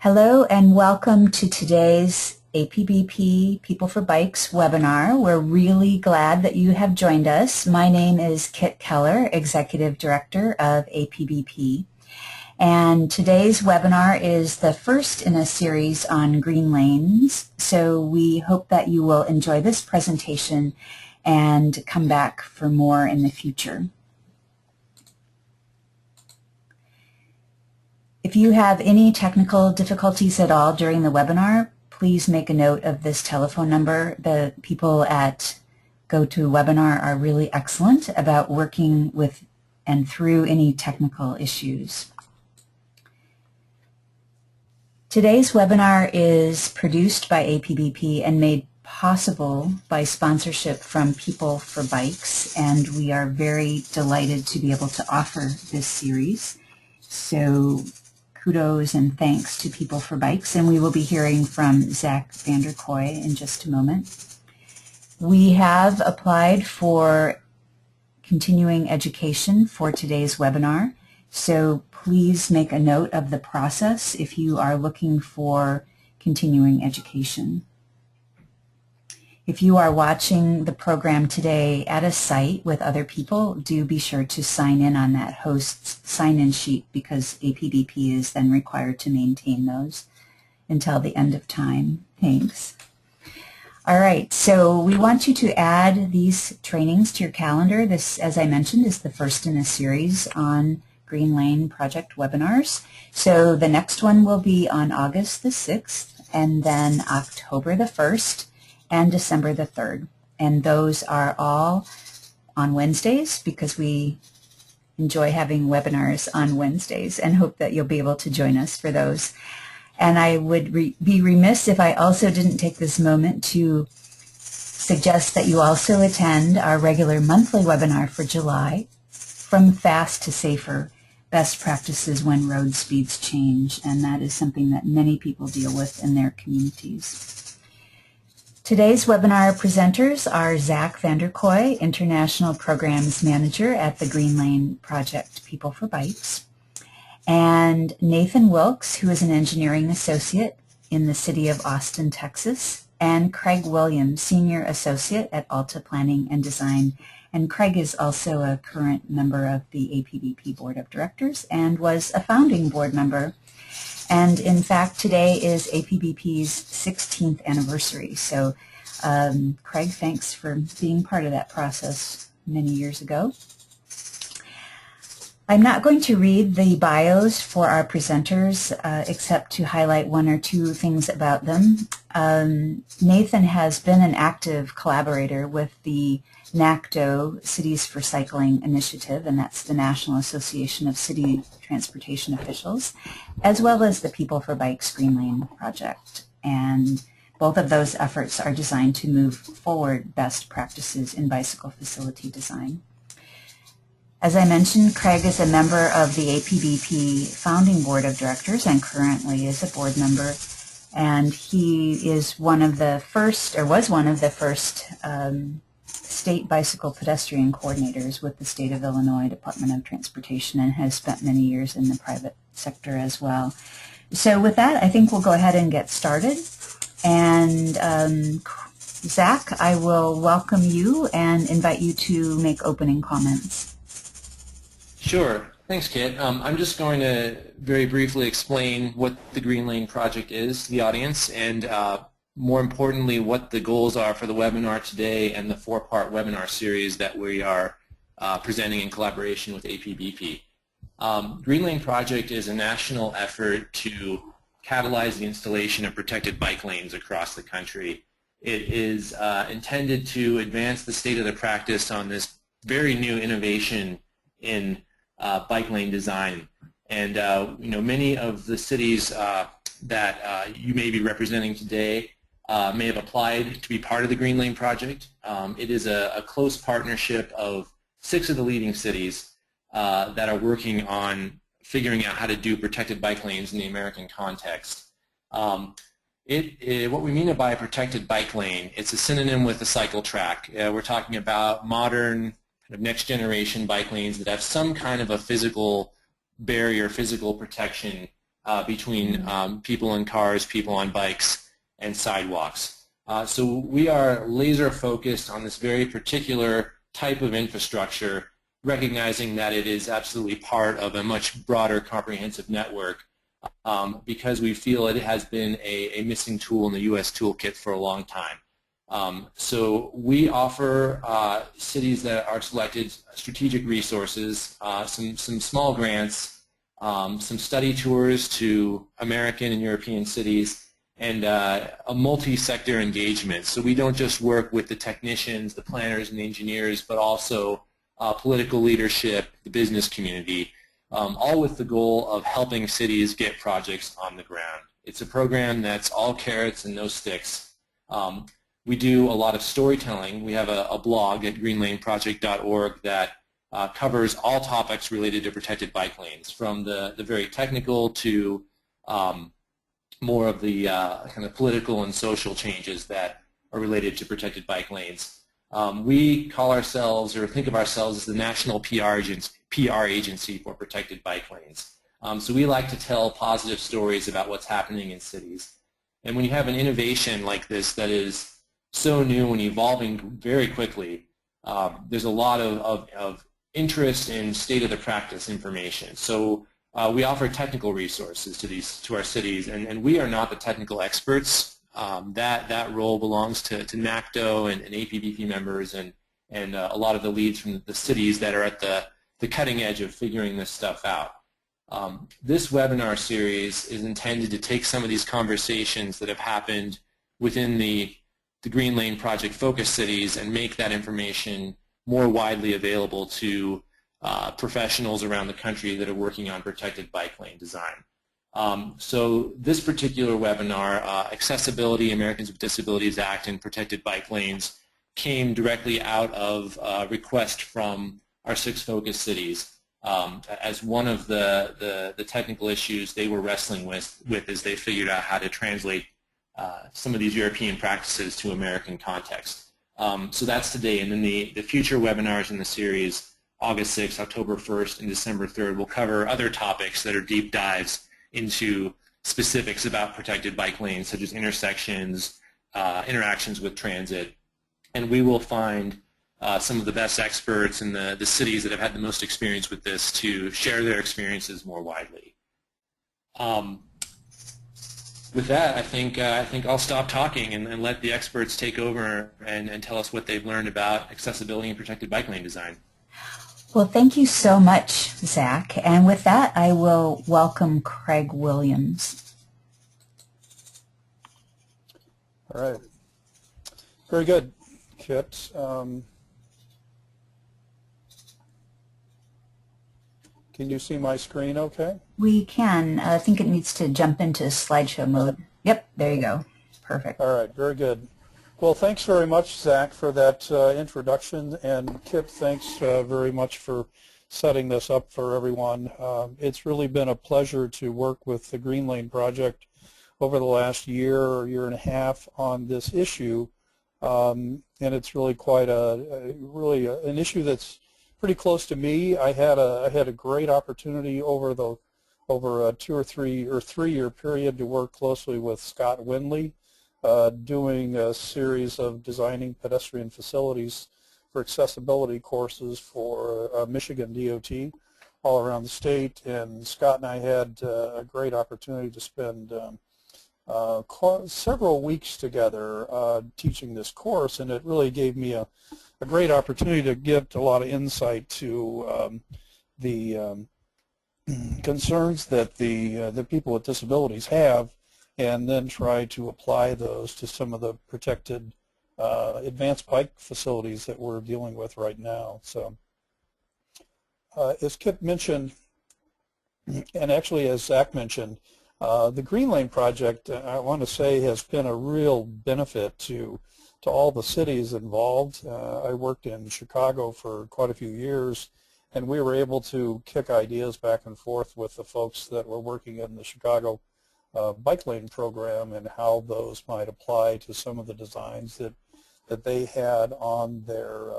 Hello and welcome to today's APBP People for Bikes webinar. We're really glad that you have joined us. My name is Kit Keller, Executive Director of APBP. And today's webinar is the first in a series on green lanes. So we hope that you will enjoy this presentation and come back for more in the future. If you have any technical difficulties at all during the webinar, please make a note of this telephone number. The people at GoToWebinar are really excellent about working with and through any technical issues. Today's webinar is produced by APBP and made possible by sponsorship from People for Bikes, and we are very delighted to be able to offer this series. So kudos and thanks to People for Bikes, and we will be hearing from Zach Vanderkoy in just a moment. We have applied for continuing education for today's webinar, so please make a note of the process if you are looking for continuing education. If you are watching the program today at a site with other people, do be sure to sign in on that host's sign-in sheet because APBP is then required to maintain those until the end of time. Thanks. All right, so we want you to add these trainings to your calendar. This, as I mentioned, is the first in a series on Green Lane Project webinars. So the next one will be on August the 6th and then October the 1st. And December the 3rd. And those are all on Wednesdays because we enjoy having webinars on Wednesdays and hope that you'll be able to join us for those. And I would be remiss if I also didn't take this moment to suggest that you also attend our regular monthly webinar for July, From Fast to Safer, Best Practices When Road Speeds Change. And that is something that many people deal with in their communities. Today's webinar presenters are Zach Vanderkoy, International Programs Manager at the Green Lane Project People for Bikes, and Nathan Wilkes, who is an engineering associate in the city of Austin, Texas, and Craig Williams, Senior Associate at Alta Planning and Design. And Craig is also a current member of the APBP Board of Directors and was a founding board member. And in fact, today is APBP's 16th anniversary. So Craig, thanks for being part of that process many years ago. I'm not going to read the bios for our presenters except to highlight one or two things about them. Nathan has been an active collaborator with the NACDO Cities for Cycling Initiative, and that's the National Association of City Transportation Officials, as well as the People for Bikes Green Lane Project. And both of those efforts are designed to move forward best practices in bicycle facility design. As I mentioned, Craig is a member of the APBP Founding Board of Directors and currently is a board member. And he is one of the first, or was one of the first, state bicycle pedestrian coordinators with the State of Illinois Department of Transportation and has spent many years in the private sector as well. So with that, I think we'll go ahead and get started. And Zach, I will welcome you and invite you to make opening comments. Sure. Thanks, Kit. I'm just going to very briefly explain what the Green Lane Project is to the audience and more importantly, what the goals are for the webinar today and the four-part webinar series that we are presenting in collaboration with APBP. Green Lane Project is a national effort to catalyze the installation of protected bike lanes across the country. It is intended to advance the state of the practice on this very new innovation in bike lane design. And many of the cities that you may be representing today may have applied to be part of the Green Lane Project. It is a close partnership of 6 of the leading cities that are working on figuring out how to do protected bike lanes in the American context. What we mean by a protected bike lane, it's a synonym with a cycle track. We're talking about modern, kind of next generation bike lanes that have some kind of a physical barrier, physical protection between people in cars, people on bikes, and sidewalks. So we are laser focused on this very particular type of infrastructure, recognizing that it is absolutely part of a much broader comprehensive network, because we feel it has been a missing tool in the U.S. toolkit for a long time. So we offer cities that are selected strategic resources, some small grants, some study tours to American and European cities, and a multi-sector engagement. So we don't just work with the technicians, the planners, and the engineers, but also political leadership, the business community, all with the goal of helping cities get projects on the ground. It's a program that's all carrots and no sticks. We do a lot of storytelling. We have a blog at greenlaneproject.org that covers all topics related to protected bike lanes, from the very technical to more of the kind of political and social changes that are related to protected bike lanes. We call ourselves, or think of ourselves, as the national PR agency for protected bike lanes. So we like to tell positive stories about what's happening in cities. And when you have an innovation like this that is so new and evolving very quickly, there's a lot of interest in state-of-the-practice information. So we offer technical resources to our cities, and we are not the technical experts. That role belongs to NACDO and APBP members and a lot of the leads from the cities that are at the cutting edge of figuring this stuff out. This webinar series is intended to take some of these conversations that have happened within the Green Lane Project focus cities and make that information more widely available to professionals around the country that are working on protected bike lane design. So this particular webinar, Accessibility, Americans with Disabilities Act and Protected Bike Lanes, came directly out of a request from our 6 focus cities as one of the technical issues they were wrestling with as they figured out how to translate some of these European practices to American context. So that's today, and then the future webinars in the series, August 6th, October 1st, and December 3rd, will cover other topics that are deep dives into specifics about protected bike lanes, such as intersections, interactions with transit, and we will find some of the best experts in the cities that have had the most experience with this to share their experiences more widely. With that, I think I'll stop talking and let the experts take over and tell us what they've learned about accessibility and protected bike lane design. Well, thank you so much, Zach. And with that, I will welcome Craig Williams. All right. Very good, Kit. Can you see my screen okay? We can. I think it needs to jump into slideshow mode. Yep, there you go. Perfect. All right, very good. Well, thanks very much, Zach, for that introduction, and Kip, thanks very much for setting this up for everyone. It's really been a pleasure to work with the Green Lane Project over the last year or year and a half on this issue, and it's really quite an issue that's pretty close to me. I had a great opportunity over a 2 or 3 or 3-year period to work closely with Scott Winley, doing a series of designing pedestrian facilities for accessibility courses for Michigan DOT all around the state. And Scott and I had a great opportunity to spend several weeks together teaching this course, and it really gave me a great opportunity to get a lot of insight to the concerns that the people with disabilities have, and then try to apply those to some of the protected advanced bike facilities that we're dealing with right now. So as Kip mentioned, and actually as Zach mentioned, the Green Lane Project, I want to say, has been a real benefit to all the cities involved. I worked in Chicago for quite a few years, and we were able to kick ideas back and forth with the folks that were working in the Chicago bike lane program and how those might apply to some of the designs that they had on their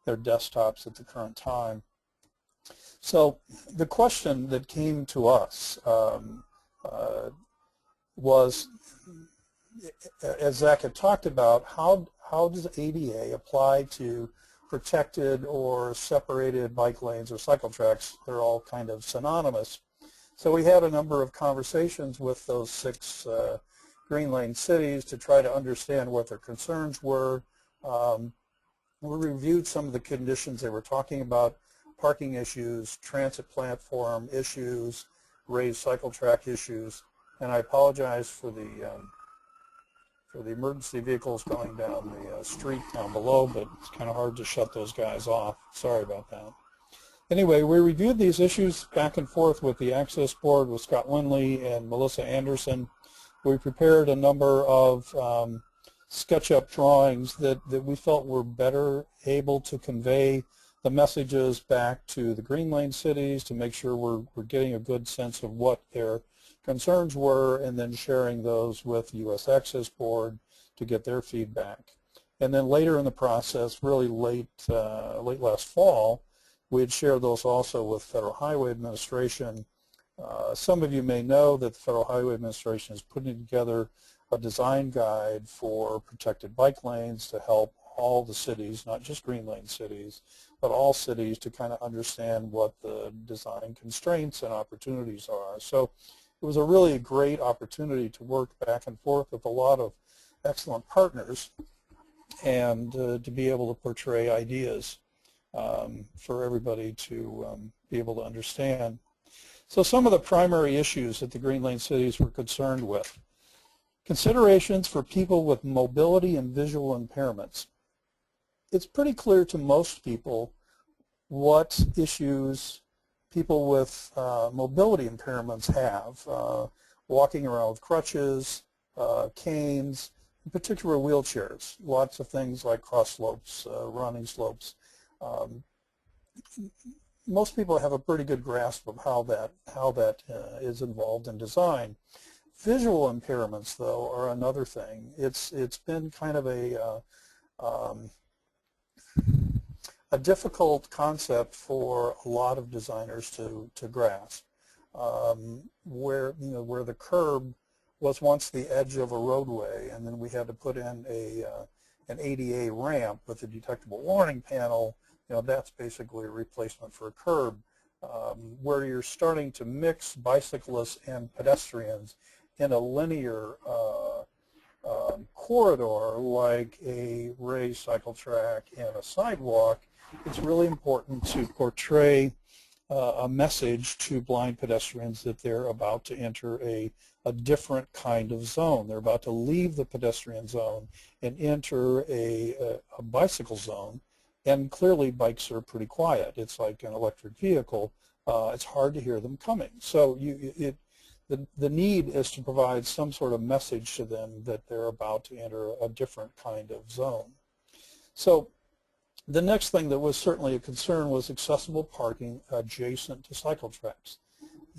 desktops at the current time. So the question that came to us was, as Zach had talked about, how does ADA apply to protected or separated bike lanes or cycle tracks? They're all kind of synonymous. So we had a number of conversations with those 6 Green Lane cities to try to understand what their concerns were. We reviewed some of the conditions they were talking about: parking issues, transit platform issues, raised cycle track issues. And I apologize for the emergency vehicles going down the street down below, but it's kind of hard to shut those guys off. Sorry about that. Anyway, we reviewed these issues back and forth with the Access Board, with Scott Winley and Melissa Anderson. We prepared a number of SketchUp drawings that we felt were better able to convey the messages back to the Green Lane cities, to make sure we're getting a good sense of what their concerns were, and then sharing those with the U.S. Access Board to get their feedback. And then later in the process, really late last fall, we had shared those also with Federal Highway Administration. Some of you may know that the Federal Highway Administration is putting together a design guide for protected bike lanes to help all the cities, not just Green Lane cities, but all cities, to kind of understand what the design constraints and opportunities are. So it was a really great opportunity to work back and forth with a lot of excellent partners, and to be able to portray ideas for everybody to be able to understand. So some of the primary issues that the Green Lane cities were concerned with: considerations for people with mobility and visual impairments. It's pretty clear to most people what issues people with mobility impairments have. Walking around with crutches, canes, in particular wheelchairs, lots of things like cross slopes, running slopes. Most people have a pretty good grasp of how that is involved in design. Visual impairments, though, are another thing. It's been kind of a difficult concept for a lot of designers to grasp. Where the curb was once the edge of a roadway, and then we had to put in an ADA ramp with a detectable warning panel. That's basically a replacement for a curb. Where you're starting to mix bicyclists and pedestrians in a linear corridor, like a raised cycle track and a sidewalk, it's really important to portray a message to blind pedestrians that they're about to enter a different kind of zone. They're about to leave the pedestrian zone and enter a bicycle zone. And clearly bikes are pretty quiet. It's like an electric vehicle. It's hard to hear them coming. So the need is to provide some sort of message to them that they're about to enter a different kind of zone. So the next thing that was certainly a concern was accessible parking adjacent to cycle tracks.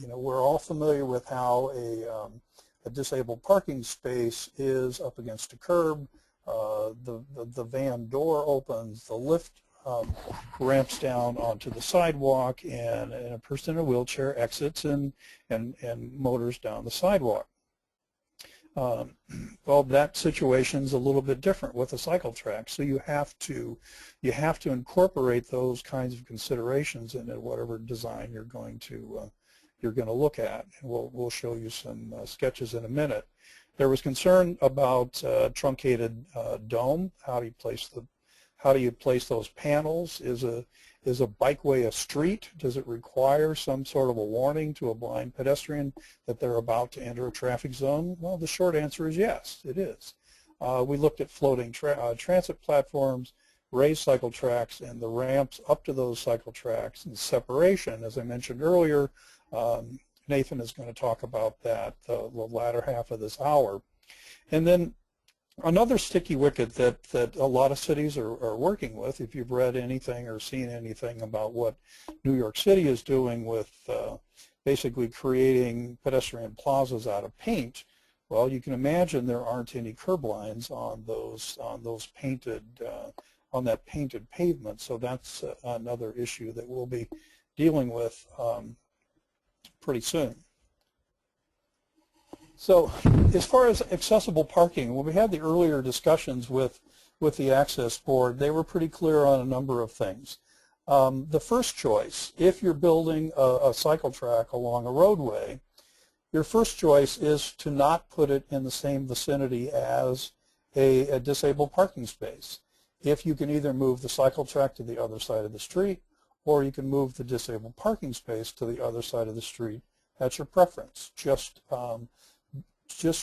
We're all familiar with how a disabled parking space is up against a curb. The van door opens, the lift ramps down onto the sidewalk, and a person in a wheelchair exits and motors down the sidewalk. Well, that situation's a little bit different with a cycle track, so you have to incorporate those kinds of considerations into whatever design you're going to look at. And we'll show you some sketches in a minute. There was concern about truncated dome. How do you place those panels? Is a bikeway a street? Does it require some sort of a warning to a blind pedestrian that they're about to enter a traffic zone? Well, the short answer is yes, it is. We looked at floating transit platforms, raised cycle tracks, and the ramps up to those cycle tracks, and separation. As I mentioned earlier, Nathan is going to talk about that the latter half of this hour. And then another sticky wicket that a lot of cities are working with, if you've read anything or seen anything about what New York City is doing with basically creating pedestrian plazas out of paint, well, you can imagine there aren't any curb lines on those painted on that painted pavement. So that's another issue that we'll be dealing with pretty soon. So as far as accessible parking, when we had the earlier discussions with the access board, they were pretty clear on a number of things. The first choice, if you're building a cycle track along a roadway, your first choice is to not put it in the same vicinity as a disabled parking space. If you can either move the cycle track to the other side of the street, or you can move the disabled parking space to the other side of the street, that's your preference. Just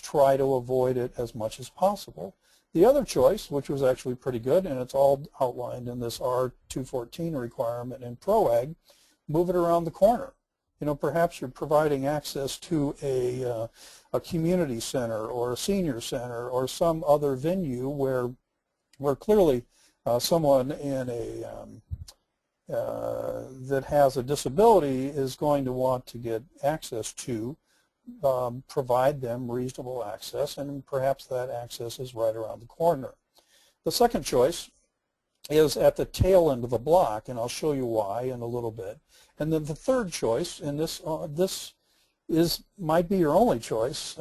try to avoid it as much as possible. The other choice, which was actually pretty good, and it's all outlined in this R214 requirement in PROAG, move it around the corner. You know, perhaps you're providing access to a community center or a senior center or some other venue where clearly someone in that has a disability is going to want to get access to. Provide them reasonable access, and perhaps that access is right around the corner. The second choice is at the tail end of the block, and I'll show you why in a little bit. And then the third choice, and this might be your only choice,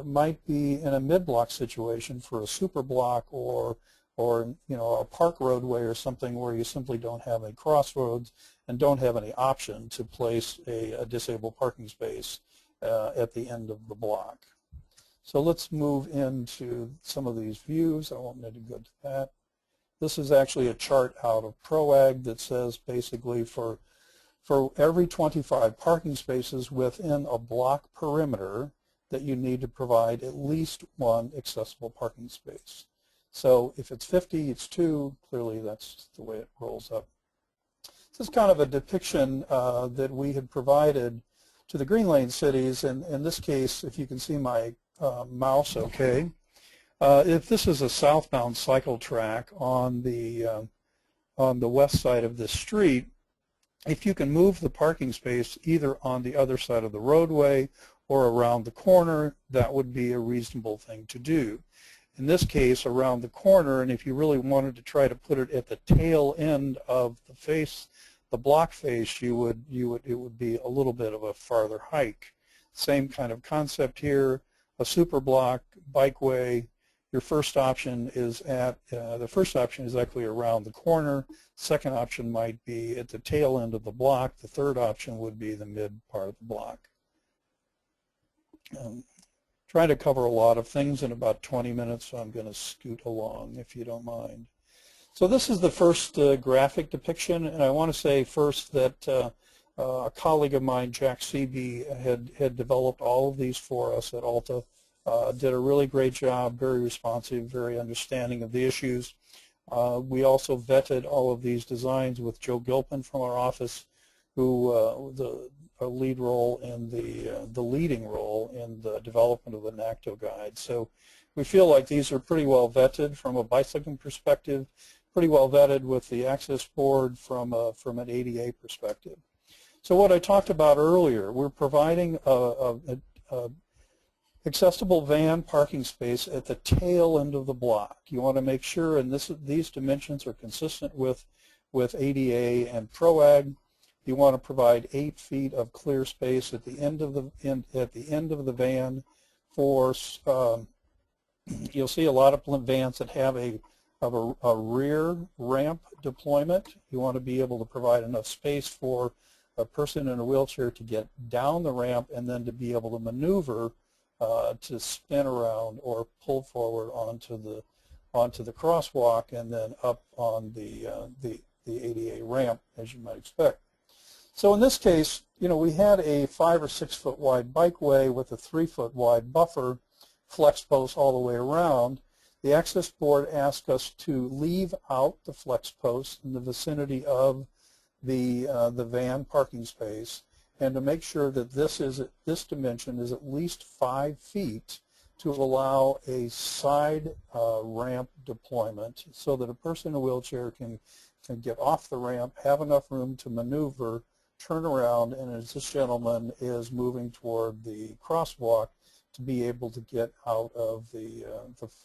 might be in a mid-block situation for a super block or you know, a park roadway or something where you simply don't have any crossroads and don't have any option to place a disabled parking space at the end of the block. So let's move into some of these views. I won't need to go to that. This is actually a chart out of PROAG that says basically for every 25 parking spaces within a block perimeter that you need to provide at least one accessible parking space. So if it's 50, it's 2. Clearly that's the way it rolls up. This is kind of a depiction that we had provided to the Green Lane cities, and in this case, if you can see my mouse okay, if this is a southbound cycle track on the west side of this street, if you can move the parking space either on the other side of the roadway or around the corner, that would be a reasonable thing to do. In this case, around the corner, and if you really wanted to try to put it at the tail end of the face, the block face, it would be a little bit of a farther hike. Same kind of concept here, a super block, bikeway. Your first option is actually around the corner. Second option might be at the tail end of the block. The third option would be the mid part of the block. Trying to cover a lot of things in about 20 minutes, so I'm going to scoot along if you don't mind. So this is the first graphic depiction, and I want to say first that a colleague of mine, Jack Seeby, had developed all of these for us at Alta, did a really great job, very responsive, very understanding of the issues. We also vetted all of these designs with Joe Gilpin from our office, who a lead role in the leading role in the development of the NACTO guide. So we feel like these are pretty well vetted from a bicycling perspective, pretty well vetted with the access board from an ADA perspective. So what I talked about earlier, we're providing a accessible van parking space at the tail end of the block. You want to make sure, and these dimensions are consistent with ADA and PROAG. You want to provide 8 feet of clear space at the end of the van. For you'll see a lot of vans that have a rear ramp deployment. You want to be able to provide enough space for a person in a wheelchair to get down the ramp and then to be able to maneuver to spin around or pull forward onto the crosswalk and then up on the ADA ramp, as you might expect. So in this case, you know, we had a 5 or 6 foot wide bikeway with a 3 foot wide buffer, flex posts all the way around. The access board asked us to leave out the flex posts in the vicinity of the van parking space, and to make sure that this dimension is at least 5 feet to allow a side ramp deployment, so that a person in a wheelchair can get off the ramp, have enough room to maneuver, turn around, and as this gentleman is moving toward the crosswalk, to be able to get out of the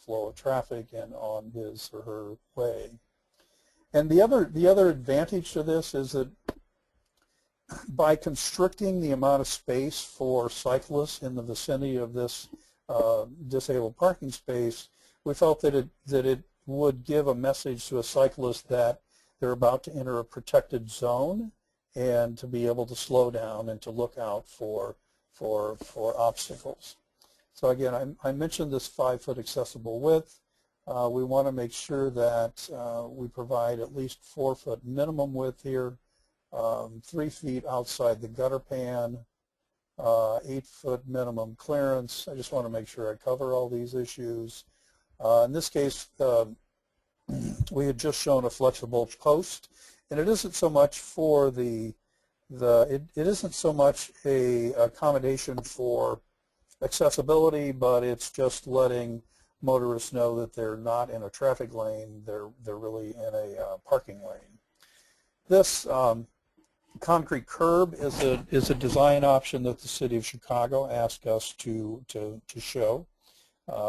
flow of traffic and on his or her way. And the other advantage to this is that by constricting the amount of space for cyclists in the vicinity of this disabled parking space, we felt that it would give a message to a cyclist that they're about to enter a protected zone and to be able to slow down and to look out for obstacles. So again, I mentioned this 5-foot accessible width. We want to make sure that we provide at least 4-foot minimum width here, 3 feet outside the gutter pan, 8-foot minimum clearance. I just want to make sure I cover all these issues. In this case, we had just shown a flexible post, and it isn't so much for it isn't so much a accommodation for accessibility, but it's just letting motorists know that they're not in a traffic lane, they're really in a parking lane. This concrete curb is a design option that the City of Chicago asked us to show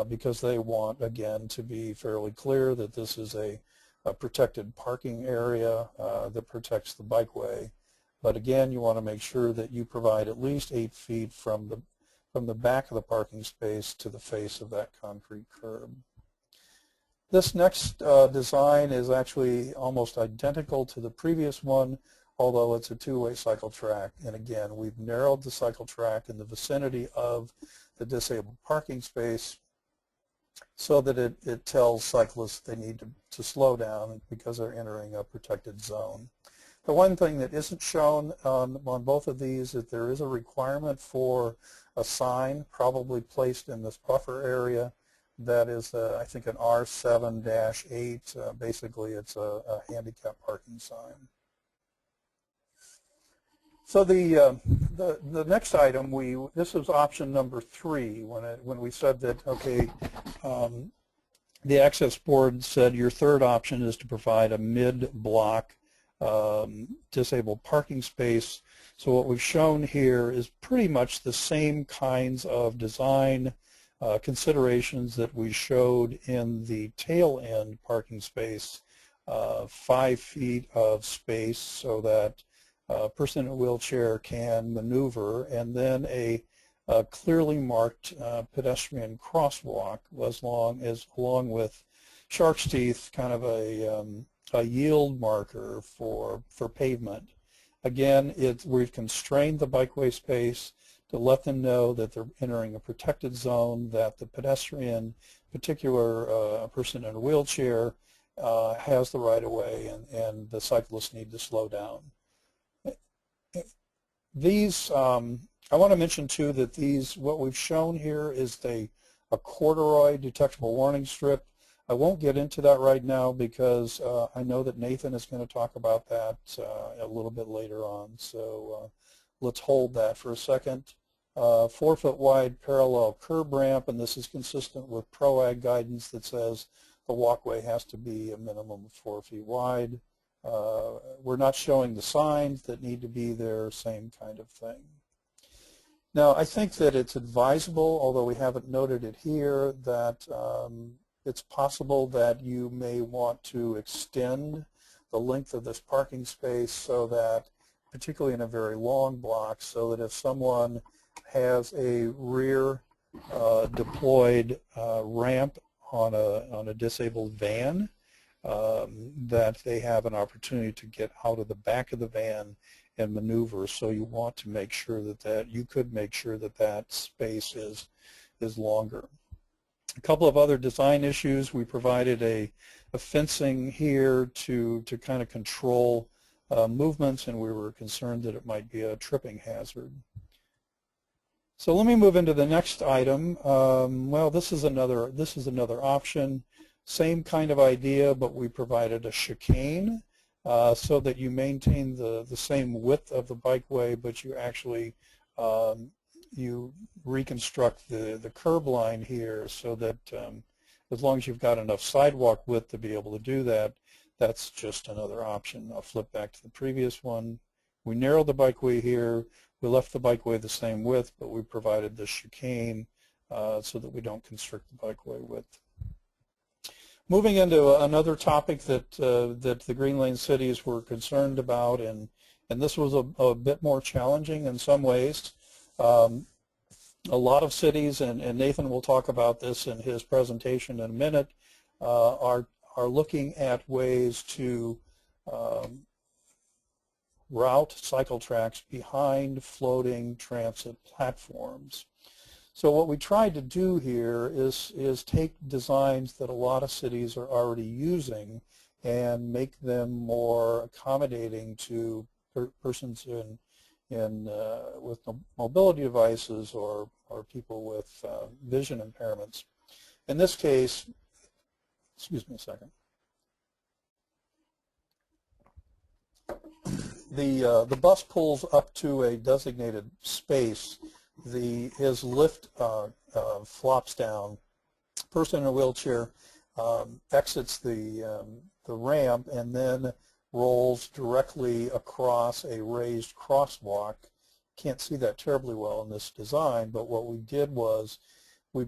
because they want, again, to be fairly clear that this is a protected parking area that protects the bikeway. But again, you want to make sure that you provide at least 8 feet from the back of the parking space to the face of that concrete curb. This next design is actually almost identical to the previous one, although it's a two-way cycle track. And again, we've narrowed the cycle track in the vicinity of the disabled parking space so that it tells cyclists they need to slow down because they're entering a protected zone. The one thing that isn't shown on both of these is that there is a requirement for a sign probably placed in this buffer area that is, I think, an R7-8. Basically, it's a handicap parking sign. So the next item, this was option number 3 when we said that, okay, the access board said your third option is to provide a mid-block disabled parking space. So what we've shown here is pretty much the same kinds of design considerations that we showed in the tail end parking space, 5 feet of space so that a person in a wheelchair can maneuver, and then a clearly marked pedestrian crosswalk along with shark's teeth, kind of a yield marker for pavement. Again, we've constrained the bikeway space to let them know that they're entering a protected zone, that the pedestrian, particular a person in a wheelchair, has the right of way, and the cyclists need to slow down. These, I want to mention too that what we've shown here is a corduroy detectable warning strip. I won't get into that right now because I know that Nathan is going to talk about that a little bit later on. So let's hold that for a second. 4-foot wide parallel curb ramp, and this is consistent with PROAG guidance that says the walkway has to be a minimum of 4 feet wide. We're not showing the signs that need to be there, same kind of thing. Now, I think that it's advisable, although we haven't noted it here, that it's possible that you may want to extend the length of this parking space so that, particularly in a very long block, so that if someone has a rear deployed ramp on a disabled van, that they have an opportunity to get out of the back of the van and maneuver. So you want to make sure that you could make sure that space is longer. A couple of other design issues. We provided a fencing here to kind of control movements, and we were concerned that it might be a tripping hazard. So let me move into the next item. Well, this is another option. Same kind of idea, but we provided a chicane so that you maintain the same width of the bikeway, but you actually you reconstruct the curb line here so that as long as you've got enough sidewalk width to be able to do that, that's just another option. I'll flip back to the previous one. We narrowed the bikeway here. We left the bikeway the same width, but we provided the chicane so that we don't constrict the bikeway width. Moving into another topic that the Green Lane cities were concerned about, and this was a bit more challenging in some ways. A lot of cities, and Nathan will talk about this in his presentation in a minute, are looking at ways to route cycle tracks behind floating transit platforms. So what we tried to do here is take designs that a lot of cities are already using and make them more accommodating to persons with mobility devices or people with vision impairments. In this case, excuse me a second. The bus pulls up to a designated space. His lift flops down. Person in a wheelchair exits the ramp and then rolls directly across a raised crosswalk. Can't see that terribly well in this design, but what we did was we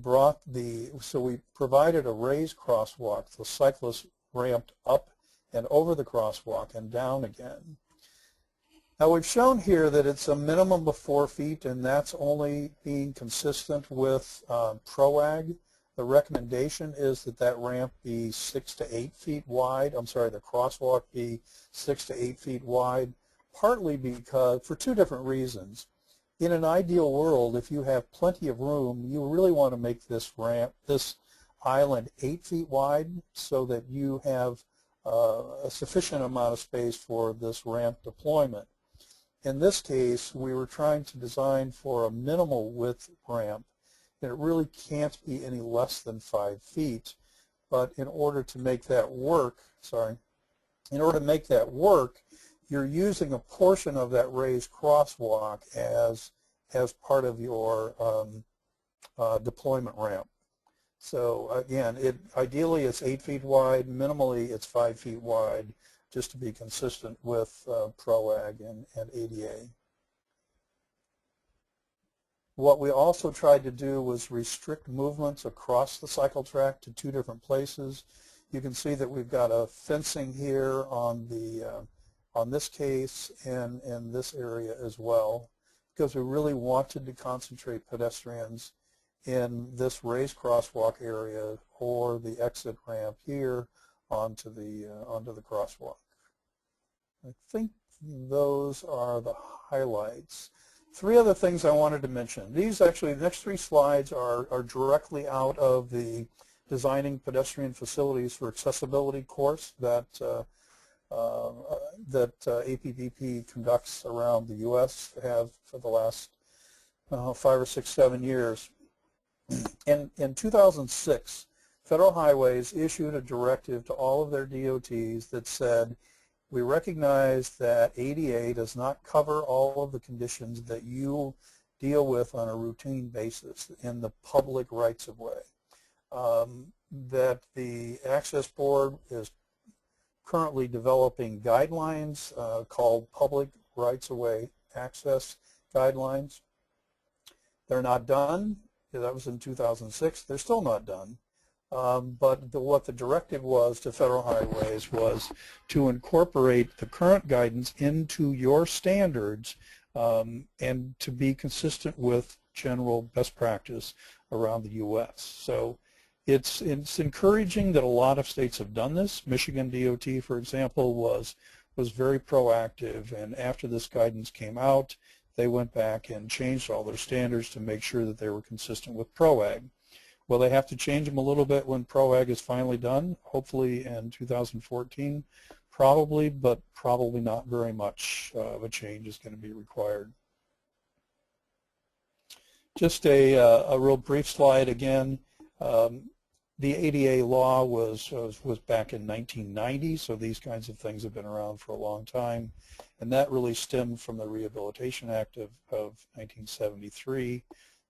provided a raised crosswalk. The cyclist ramped up and over the crosswalk and down again. Now we've shown here that it's a minimum of 4 feet, and that's only being consistent with PROAG. The recommendation is that that ramp be 6 to 8 feet wide. I'm sorry, the crosswalk be 6 to 8 feet wide, partly because, for 2 different reasons. In an ideal world, if you have plenty of room, you really want to make this island 8 feet wide so that you have a sufficient amount of space for this ramp deployment. In this case, we were trying to design for a minimal width ramp, and it really can't be any less than 5 feet. But in order to make that work, you're using a portion of that raised crosswalk as part of your deployment ramp. So again, ideally it's 8 feet wide, minimally it's 5 feet wide, just to be consistent with PROAG and ADA. What we also tried to do was restrict movements across the cycle track to 2 different places. You can see that we've got a fencing here on this case and in this area as well, because we really wanted to concentrate pedestrians in this raised crosswalk area or the exit ramp here onto the crosswalk. I think those are the highlights. 3 other things I wanted to mention. These actually, the next 3 slides are directly out of the Designing Pedestrian Facilities for Accessibility course that APBP conducts around the U.S. have for the last 5 or 6, 7 years. In 2006, Federal Highways issued a directive to all of their DOTs that said, we recognize that ADA does not cover all of the conditions that you deal with on a routine basis in the public rights-of-way. That the Access Board is currently developing guidelines called Public Rights-of-Way Access Guidelines. They're not done. That was in 2006. They're still not done. But what the directive was to Federal Highways was to incorporate the current guidance into your standards and to be consistent with general best practice around the U.S. So it's encouraging that a lot of states have done this. Michigan DOT, for example, was very proactive, and after this guidance came out, they went back and changed all their standards to make sure that they were consistent with PROAG. Will they have to change them a little bit when PROAG is finally done? Hopefully in 2014, probably, but probably not very much of a change is going to be required. Just a real brief slide again. The ADA law was back in 1990, so these kinds of things have been around for a long time, and that really stemmed from the Rehabilitation Act of 1973.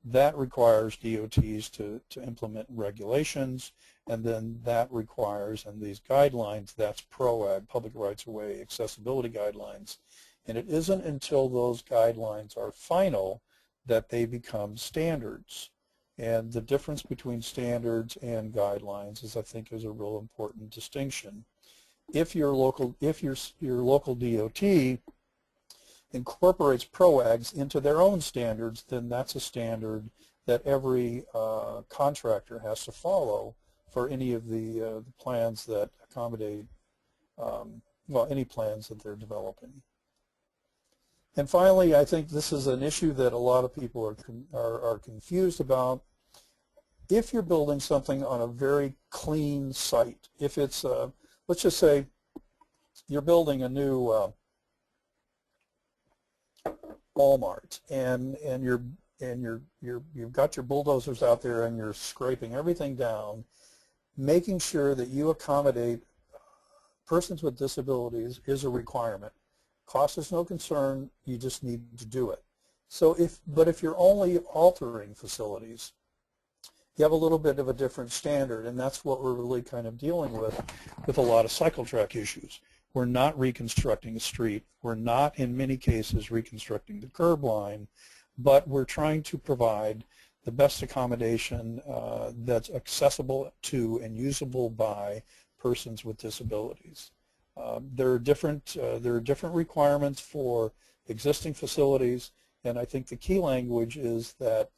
That requires DOTs to implement regulations, and then that requires, and these guidelines, that's PROAG, Public Rights-of-Way Accessibility Guidelines. And it isn't until those guidelines are final that they become standards. And the difference between standards and guidelines is, I think, is a real important distinction. If your local DOT incorporates PROAGs into their own standards, then that's a standard that every contractor has to follow for any of the plans that accommodate, well, any plans that they're developing. And finally, I think this is an issue that a lot of people are confused about. If you're building something on a very clean site, if it's, let's just say you're building a new Walmart, and you've got your bulldozers out there and you're scraping everything down, making sure that you accommodate persons with disabilities is a requirement. Cost is no concern, you just need to do it. So if you're only altering facilities, you have a little bit of a different standard, and that's what we're really kind of dealing with a lot of cycle track issues. We're not reconstructing a street. We're not, in many cases, reconstructing the curb line, but we're trying to provide the best accommodation that's accessible to and usable by persons with disabilities. There are different requirements for existing facilities, and I think the key language is that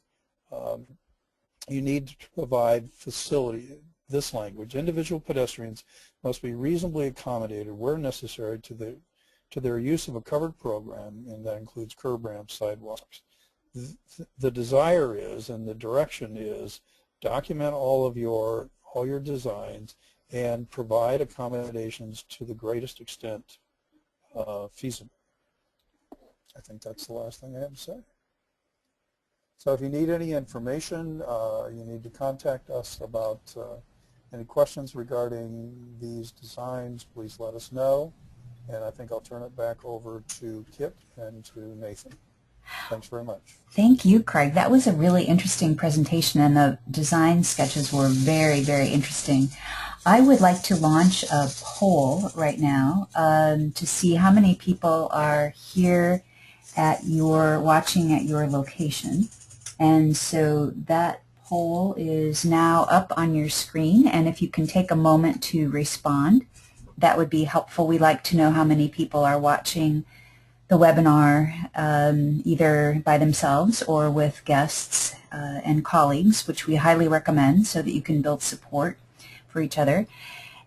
you need to provide this language. Individual pedestrians must be reasonably accommodated where necessary to their use of a covered program, and that includes curb ramps, sidewalks. The desire is, and the direction is, document all your designs and provide accommodations to the greatest extent feasible. I think that's the last thing I have to say. So if you need any information, you need to contact us about any questions regarding these designs, please let us know. And I think I'll turn it back over to Kit and to Nathan. Thanks very much. Thank you, Craig. That was a really interesting presentation, and the design sketches were very, very interesting. I would like to launch a poll right now to see how many people are here watching at your location. And so that poll is now up on your screen, and if you can take a moment to respond, that would be helpful. We like to know how many people are watching the webinar either by themselves or with guests and colleagues, which we highly recommend so that you can build support for each other.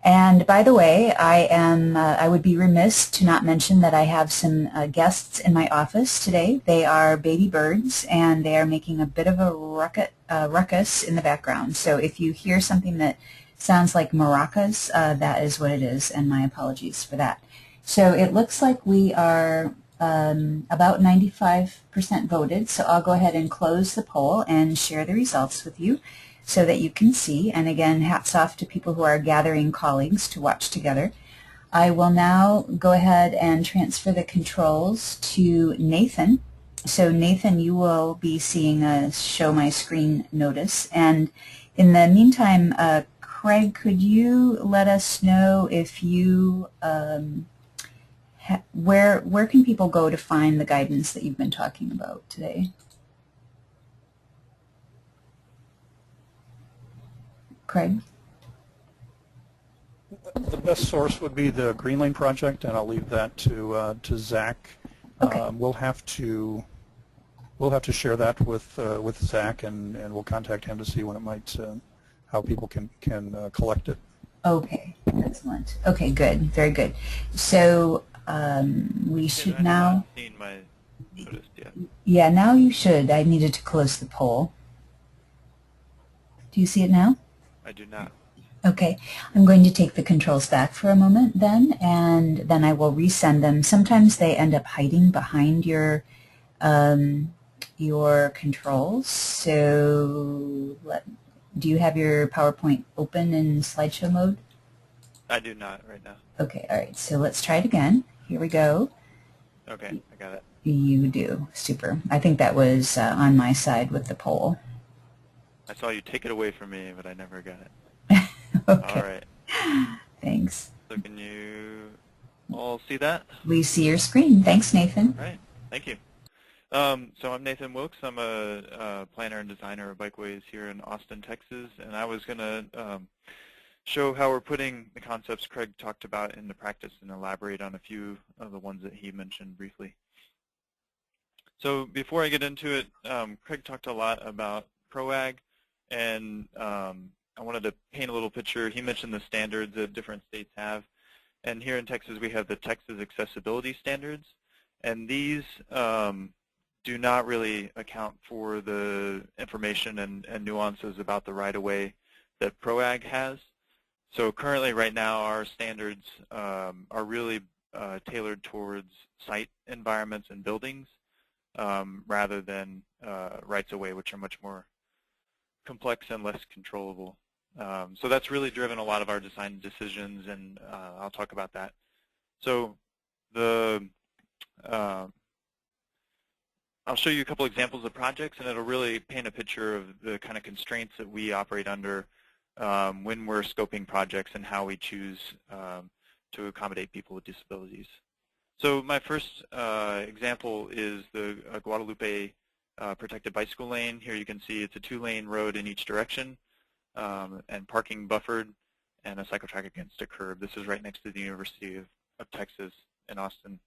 And by the way, I would be remiss to not mention that I have some guests in my office today. They are baby birds, and they are making a bit of a ruckus in the background. So if you hear something that sounds like maracas, that is what it is, and my apologies for that. So it looks like we are about 95% voted, so I'll go ahead and close the poll and share the results with you so that you can see. And again, hats off to people who are gathering colleagues to watch together. I will now go ahead and transfer the controls to Nathan. So Nathan, you will be seeing a show my screen notice. And in the meantime, Craig, could you let us know if you, where can people go to find the guidance that you've been talking about today? Craig? The best source would be the Green Lane Project, and I'll leave that to Zach. Okay. We'll have to share that with Zach, and we'll contact him to see when it might how people can collect it. Okay, excellent. Okay, good, very good. So we should now. I've not seen my notice yet. Yeah, now you should. I needed to close the poll. Do you see it now? I do not. Okay, I'm going to take the controls back for a moment then, and then I will resend them. Sometimes they end up hiding behind your controls. So do you have your PowerPoint open in slideshow mode? I do not right now. Okay, all right, so let's try it again. Here we go. Okay, I got it. You do. Super. I think that was on my side with the poll. I saw you take it away from me, but I never got it. Okay. All right. Thanks. So can you all see that? We see your screen. Thanks, Nathan. All right. Thank you. So I'm Nathan Wilkes. I'm a planner and designer of bikeways here in Austin, Texas, and I was going to show how we're putting the concepts Craig talked about into practice and elaborate on a few of the ones that he mentioned briefly. So before I get into it, Craig talked a lot about PROAG, and I wanted to paint a little picture. He mentioned the standards that different states have, and here in Texas we have the Texas Accessibility Standards, and these do not really account for the information and nuances about the right-of-way that PROAG has. So currently, right now, our standards are really tailored towards site environments and buildings rather than rights-of-way, which are much more complex and less controllable. So that's really driven a lot of our design decisions, and I'll talk about that. So I'll show you a couple examples of projects, and it'll really paint a picture of the kind of constraints that we operate under when we're scoping projects and how we choose to accommodate people with disabilities. So my first example is the Guadalupe protected bicycle lane. Here you can see it's a 2-lane road in each direction and parking buffered and a cycle track against a curb. This is right next to the University of Texas in Austin.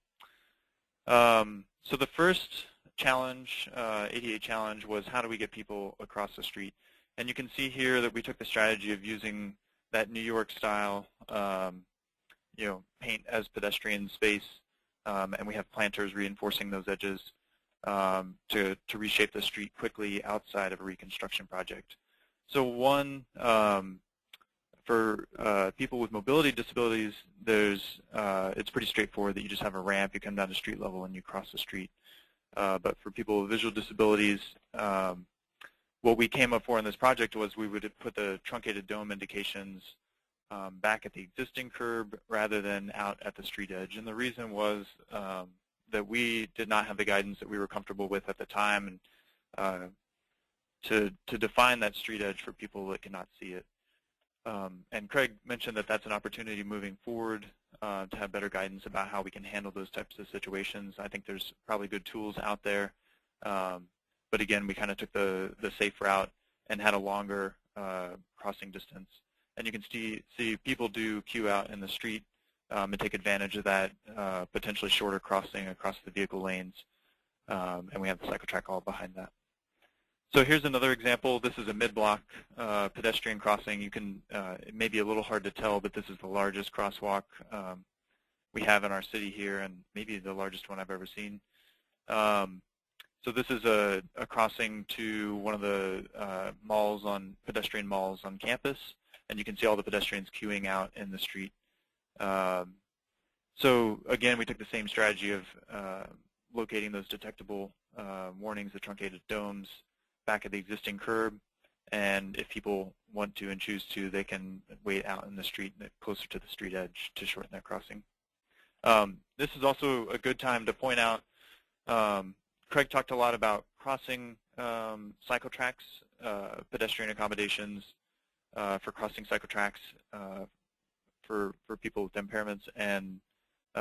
So the first challenge, ADA challenge, was how do we get people across the street? And you can see here that we took the strategy of using that New York style, paint as pedestrian space, and we have planters reinforcing those edges to reshape the street quickly outside of a reconstruction project. So one, for people with mobility disabilities, it's pretty straightforward that you just have a ramp, you come down to street level, and you cross the street. But for people with visual disabilities, what we came up for in this project was we would put the truncated dome indications back at the existing curb rather than out at the street edge. And the reason was that we did not have the guidance that we were comfortable with at the time, and to define that street edge for people that cannot see it. And Craig mentioned that that's an opportunity moving forward to have better guidance about how we can handle those types of situations. I think there's probably good tools out there. But again, we kind of took the safe route and had a longer crossing distance. And you can see people do queue out in the street and take advantage of that potentially shorter crossing across the vehicle lanes. And we have the cycle track all behind that. So here's another example. This is a mid-block pedestrian crossing. You can, it may be a little hard to tell, but this is the largest crosswalk we have in our city here, and maybe the largest one I've ever seen. So this is a crossing to one of the pedestrian malls on campus, and you can see all the pedestrians queuing out in the street. So again, we took the same strategy of locating those detectable warnings, the truncated domes, back at the existing curb, and if people want to and choose to, they can wait out in the street closer to the street edge to shorten that crossing. This is also a good time to point out, Craig talked a lot about crossing cycle tracks, pedestrian accommodations for crossing cycle tracks for people with impairments and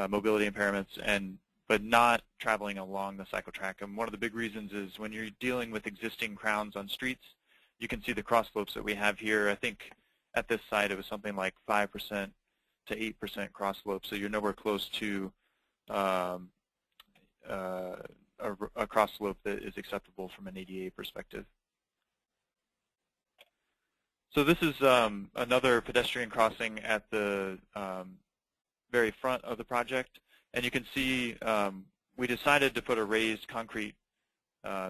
mobility impairments, but not traveling along the cycle track. And one of the big reasons is when you're dealing with existing crowns on streets, you can see the cross slopes that we have here. I think at this site it was something like 5% to 8% cross slope, so you're nowhere close to a cross slope that is acceptable from an ADA perspective. So this is another pedestrian crossing at the very front of the project. And you can see we decided to put a raised concrete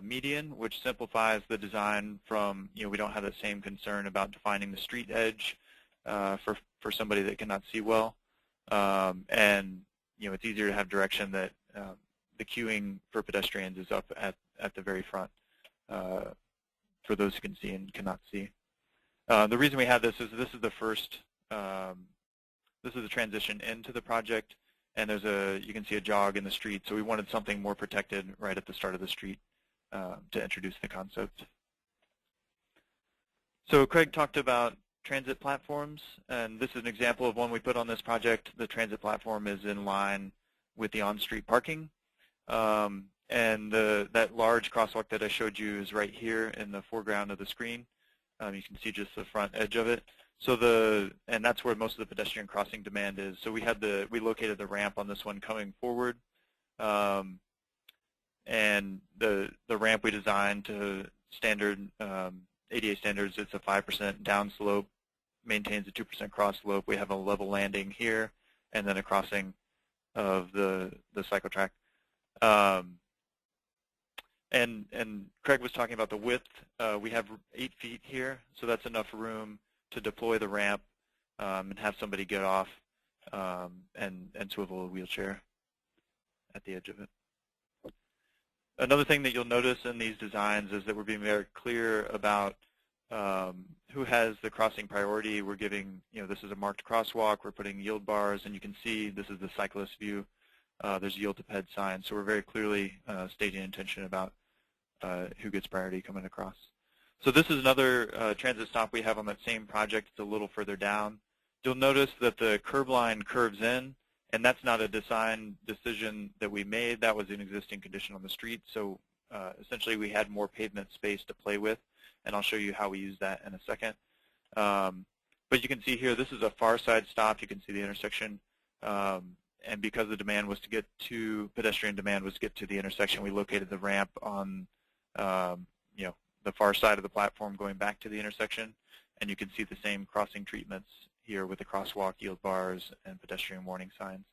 median, which simplifies the design from, we don't have the same concern about defining the street edge for somebody that cannot see well. And, it's easier to have direction that the queuing for pedestrians is up at the very front for those who can see and cannot see. The reason we have this is the first, this is the transition into the project. And you can see a jog in the street, so we wanted something more protected right at the start of the street to introduce the concept. So Craig talked about transit platforms, and this is an example of one we put on this project. The transit platform is in line with the on-street parking, and that large crosswalk that I showed you is right here in the foreground of the screen. You can see just the front edge of it. So and that's where most of the pedestrian crossing demand is. So we located the ramp on this one coming forward, and the ramp we designed to standard ADA standards, it's a 5% downslope, maintains a 2% cross slope. We have a level landing here, and then a crossing of the cycle track. And Craig was talking about the width. We have 8 feet here, so that's enough room to deploy the ramp and have somebody get off and swivel a wheelchair at the edge of it. Another thing that you'll notice in these designs is that we're being very clear about who has the crossing priority. We're giving, this is a marked crosswalk. We're putting yield bars, and you can see this is the cyclist view. There's yield to ped signs, so we're very clearly stating intention about who gets priority coming across. So this is another transit stop we have on that same project. It's a little further down. You'll notice that the curb line curves in, and that's not a design decision that we made. That was an existing condition on the street. So essentially we had more pavement space to play with, and I'll show you how we use that in a second. But you can see here, this is a far side stop. You can see the intersection. And because the demand was to get to, pedestrian demand was to get to the intersection, we located the ramp on the far side of the platform going back to the intersection. And you can see the same crossing treatments here with the crosswalk, yield bars, and pedestrian warning signs.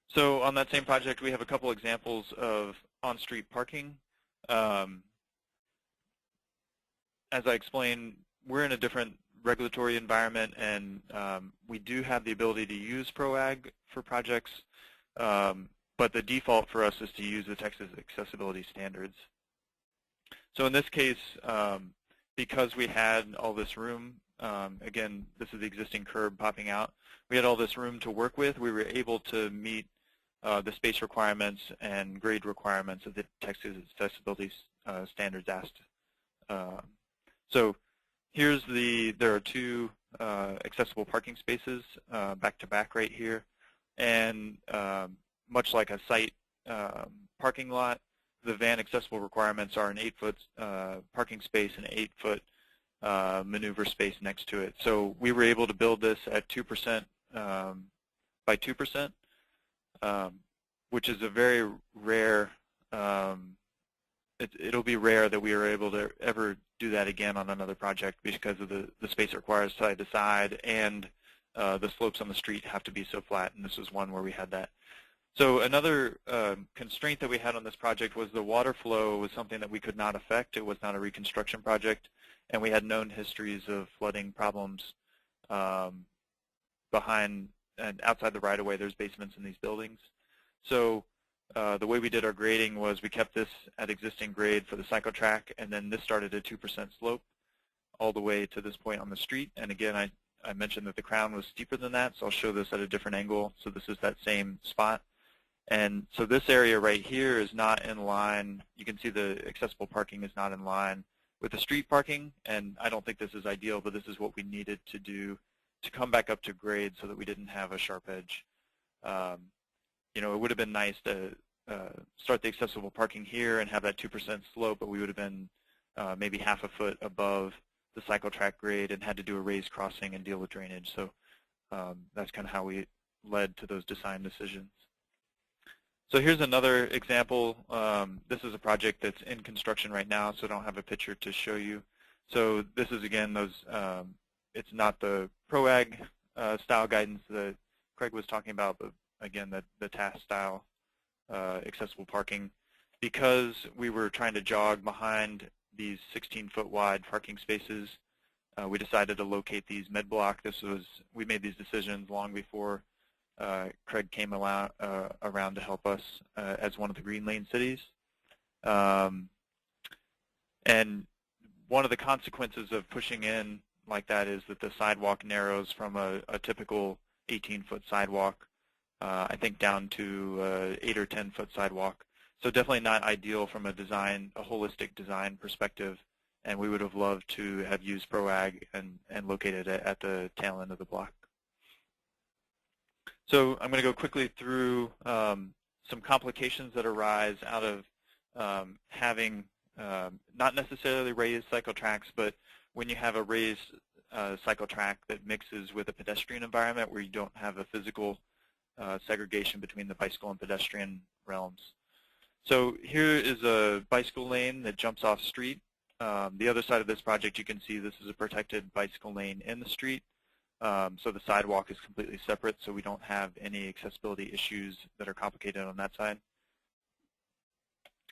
So on that same project, we have a couple examples of on-street parking. As I explained, we're in a different regulatory environment, and we do have the ability to use PROAG for projects, but the default for us is to use the Texas accessibility standards. So in this case, because we had all this room, again, this is the existing curb popping out, we had all this room to work with. We were able to meet the space requirements and grade requirements of the Texas accessibility standards asked. So here's there are 2 accessible parking spaces back to back right here, and much like a site parking lot, the van accessible requirements are an 8-foot parking space and an 8-foot maneuver space next to it. So we were able to build this at 2% by 2%, which is a very rare, it'll be rare that we are able to ever do that again on another project because of the space it requires side to side, and the slopes on the street have to be so flat, and this was one where we had that. So another constraint that we had on this project was the water flow was something that we could not affect. It was not a reconstruction project, and we had known histories of flooding problems behind and outside the right-of-way. There's basements in these buildings. So the way we did our grading was we kept this at existing grade for the cycle track, and then this started at 2% slope all the way to this point on the street. And again, I mentioned that the crown was steeper than that, so I'll show this at a different angle. So this is that same spot. And so this area right here is not in line. You can see the accessible parking is not in line with the street parking, and I don't think this is ideal, but this is what we needed to do to come back up to grade so that we didn't have a sharp edge. It would have been nice to start the accessible parking here and have that 2% slope, but we would have been maybe half a foot above the cycle track grade and had to do a raised crossing and deal with drainage. So that's kind of how we led to those design decisions. So here's another example. This is a project that's in construction right now, so I don't have a picture to show you. So this is, again, it's not the PROAG style guidance that Craig was talking about, but again, the TAS style accessible parking. Because we were trying to jog behind these 16-foot wide parking spaces, we decided to locate these med block. We made these decisions long before Craig came around to help us as one of the green lane cities. And one of the consequences of pushing in like that is that the sidewalk narrows from a typical 18-foot sidewalk, I think, down to 8 or 10-foot sidewalk. So definitely not ideal from a holistic design perspective, and we would have loved to have used PROAG and located it at the tail end of the block. So I'm going to go quickly through some complications that arise out of having not necessarily raised cycle tracks, but when you have a raised cycle track that mixes with a pedestrian environment where you don't have a physical segregation between the bicycle and pedestrian realms. So here is a bicycle lane that jumps off street. The other side of this project, you can see this is a protected bicycle lane in the street. So the sidewalk is completely separate, so we don't have any accessibility issues that are complicated on that side.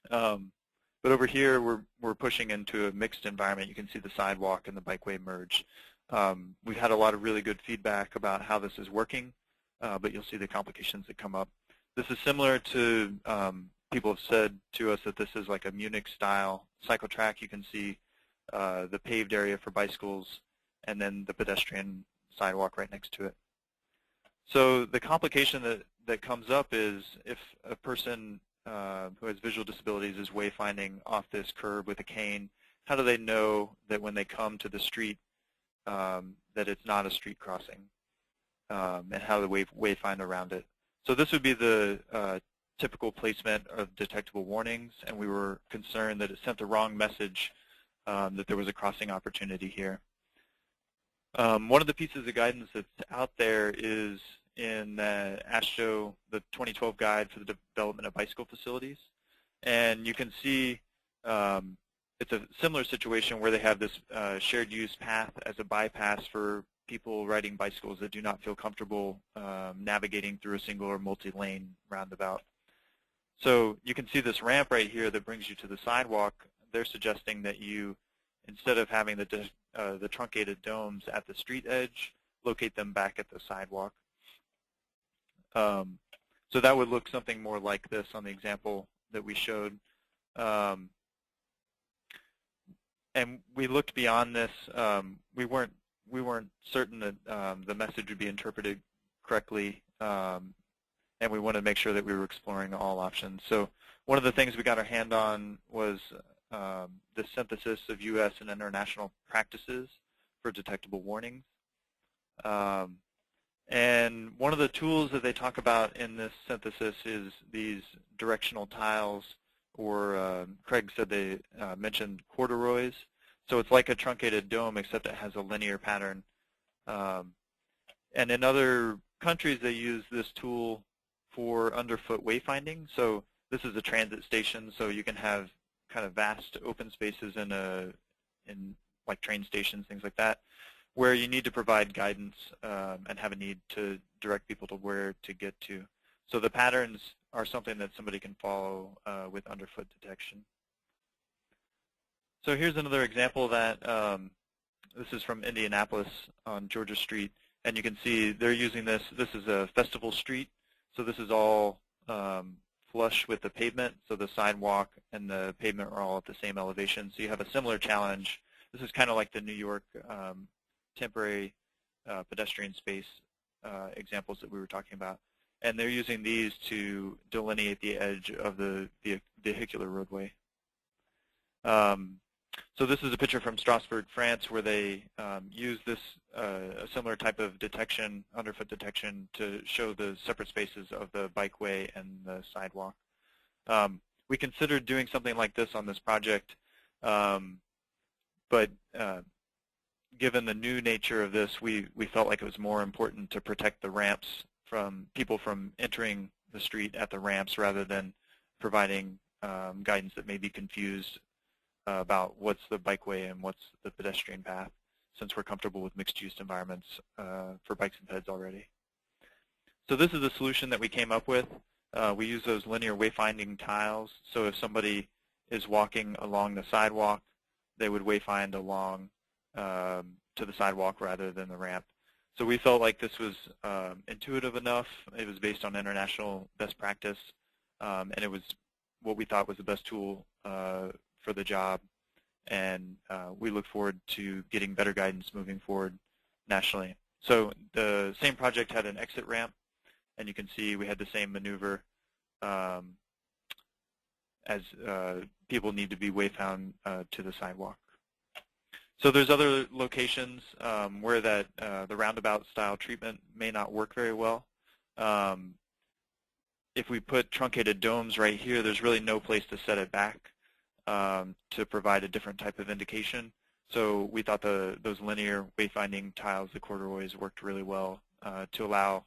But over here, we're pushing into a mixed environment. You can see the sidewalk and the bikeway merge. We've had a lot of really good feedback about how this is working, but you'll see the complications that come up. This is similar to, people have said to us that this is like a Munich-style cycle track. You can see the paved area for bicycles and then the pedestrian sidewalk right next to it. So the complication that comes up is if a person who has visual disabilities is wayfinding off this curb with a cane, how do they know that when they come to the street that it's not a street crossing, and how do they wayfind around it? So this would be the typical placement of detectable warnings, and we were concerned that it sent the wrong message that there was a crossing opportunity here. One of the pieces of guidance that's out there is in the ASHTO, the 2012 guide for the development of bicycle facilities. And you can see it's a similar situation where they have this shared use path as a bypass for people riding bicycles that do not feel comfortable navigating through a single or multi-lane roundabout. So you can see this ramp right here that brings you to the sidewalk. They're suggesting that you, instead of having the truncated domes at the street edge, locate them back at the sidewalk. So that would look something more like this on the example that we showed. And we looked beyond this. We weren't certain that the message would be interpreted correctly, and we wanted to make sure that we were exploring all options. So one of the things we got our hand on was the synthesis of U.S. and international practices for detectable warnings. And one of the tools that they talk about in this synthesis is these directional tiles, or Craig said they mentioned corduroys. So it's like a truncated dome, except it has a linear pattern. And in other countries, they use this tool for underfoot wayfinding. So this is a transit station, so you can have kind of vast open spaces in like train stations, things like that, where you need to provide guidance and have a need to direct people to where to get to. So the patterns are something that somebody can follow with underfoot detection. So here's another example of that. This is from Indianapolis on Georgia Street, and you can see they're using this. This is a festival street, so this is all flush with the pavement, so the sidewalk and the pavement are all at the same elevation. So you have a similar challenge. This is kind of like the New York temporary pedestrian space examples that we were talking about. And they're using these to delineate the edge of the vehicular roadway. So this is a picture from Strasbourg, France, where they use this a similar type of detection, underfoot detection, to show the separate spaces of the bikeway and the sidewalk. We considered doing something like this on this project, but given the new nature of this, we felt like it was more important to protect the ramps from people from entering the street at the ramps rather than providing guidance that may be confused about what's the bikeway and what's the pedestrian path, since we're comfortable with mixed-use environments for bikes and peds already. So this is the solution that we came up with. We use those linear wayfinding tiles, so if somebody is walking along the sidewalk, they would wayfind along to the sidewalk rather than the ramp. So we felt like this was intuitive enough. It was based on international best practice, and it was what we thought was the best tool for the job. And we look forward to getting better guidance moving forward nationally. So the same project had an exit ramp, and you can see we had the same maneuver as people need to be wayfound to the sidewalk. So there's other locations where that the roundabout style treatment may not work very well. If we put truncated domes right here, there's really no place to set it back to provide a different type of indication. So we thought those linear wayfinding tiles, the corduroys, worked really well to allow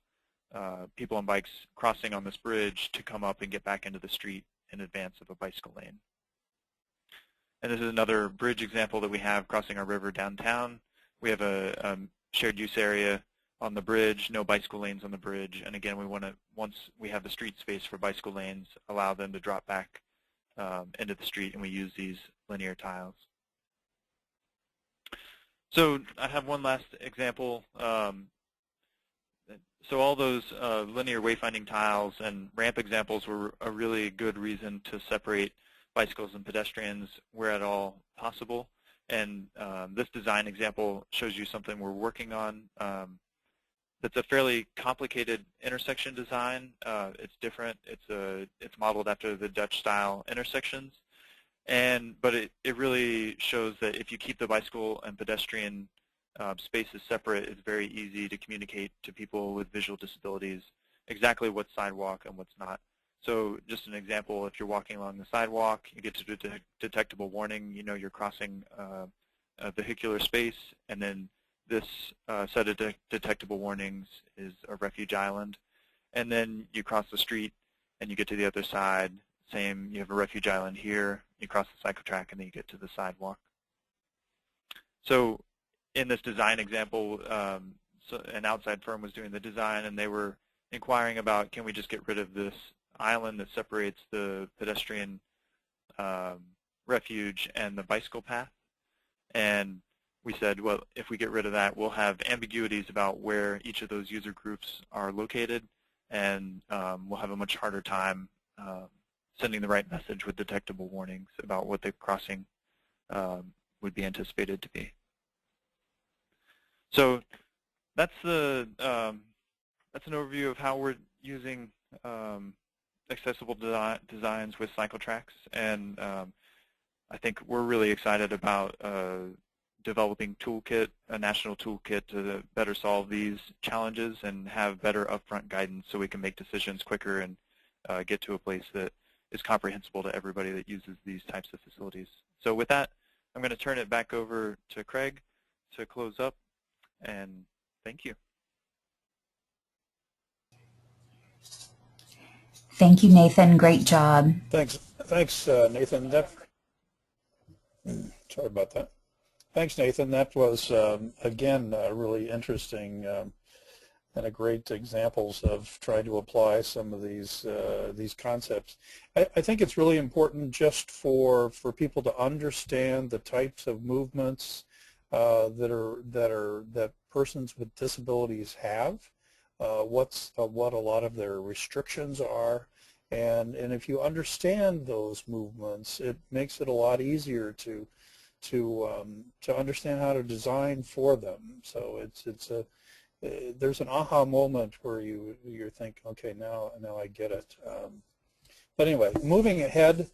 people on bikes crossing on this bridge to come up and get back into the street in advance of a bicycle lane. And this is another bridge example that we have crossing our river downtown. We have a shared use area on the bridge, no bicycle lanes on the bridge, and again, we want to, once we have the street space for bicycle lanes, allow them to drop back into the street, and we use these linear tiles. So I have one last example. So all those linear wayfinding tiles and ramp examples were a really good reason to separate bicycles and pedestrians where at all possible. And this design example shows you something we're working on. That's a fairly complicated intersection design. It's different. It's modeled after the Dutch-style intersections. But it really shows that if you keep the bicycle and pedestrian spaces separate, it's very easy to communicate to people with visual disabilities exactly what's sidewalk and what's not. So just an example, if you're walking along the sidewalk, you get to detectable warning, you know you're crossing a vehicular space, and then this set of detectable warnings is a refuge island. And then you cross the street and you get to the other side. Same, you have a refuge island here, you cross the cycle track, and then you get to the sidewalk. So in this design example, an outside firm was doing the design, and they were inquiring about, can we just get rid of this island that separates the pedestrian refuge and the bicycle path? And we said, well, if we get rid of that, we'll have ambiguities about where each of those user groups are located, and we'll have a much harder time sending the right message with detectable warnings about what the crossing would be anticipated to be. So that's an overview of how we're using accessible designs with cycle tracks, and I think we're really excited about developing a national toolkit to better solve these challenges and have better upfront guidance so we can make decisions quicker and get to a place that is comprehensible to everybody that uses these types of facilities. So with that, I'm going to turn it back over to Craig to close up, and thank you. Thank you, Nathan. Great job. Thanks, Nathan. Sorry about that. Thanks, Nathan. That was, again, really interesting and a great examples of trying to apply some of these concepts. I think it's really important just for people to understand the types of movements that persons with disabilities have, what a lot of their restrictions are, and if you understand those movements, it makes it a lot easier to understand how to design for them. So there's an aha moment where you think, okay, now I get it. But anyway, moving ahead,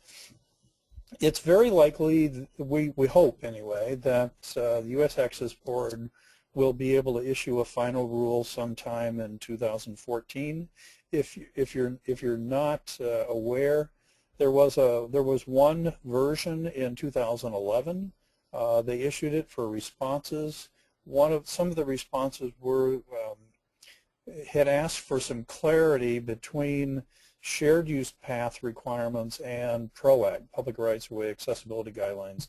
it's very likely, we hope anyway, that the U.S. Access Board will be able to issue a final rule sometime in 2014. If you're not aware, there was one version in 2011. They issued it for responses. Some of the responses had asked for some clarity between shared use path requirements and PROAG, Public Rights of Way Accessibility Guidelines.